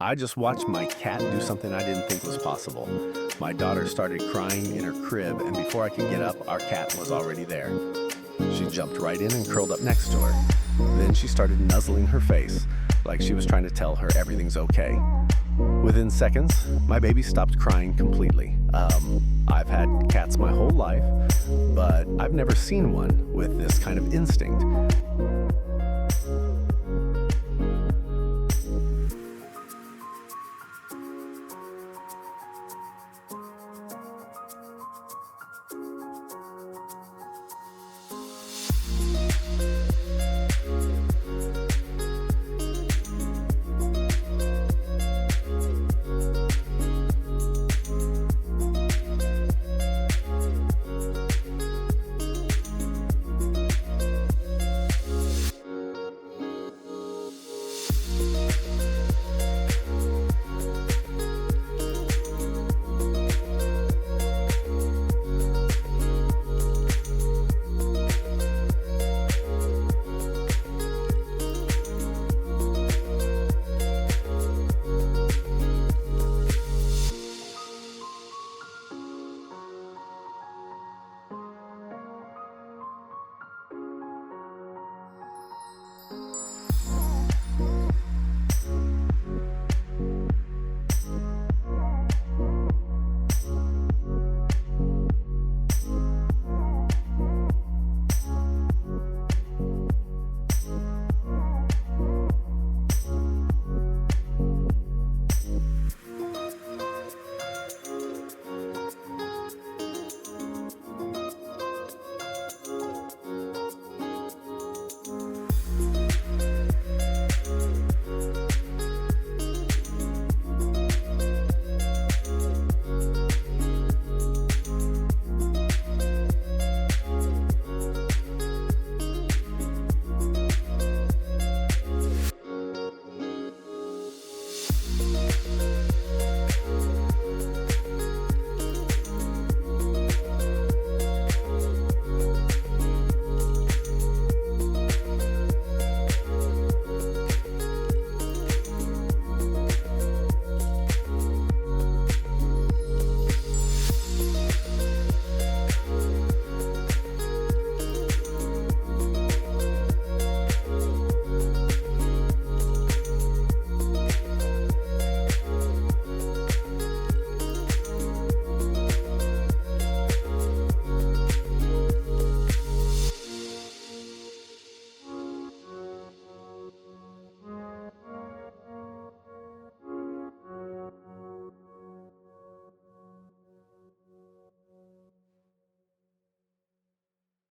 I just watched my cat do something I didn't think was possible. My daughter started crying in her crib, and before I could get up, our cat was already there. She jumped right in and curled up next to her. Then she started nuzzling her face, like she was trying to tell her everything's okay. Within seconds, my baby stopped crying completely. I've had cats my whole life, but I've never seen one with this kind of instinct.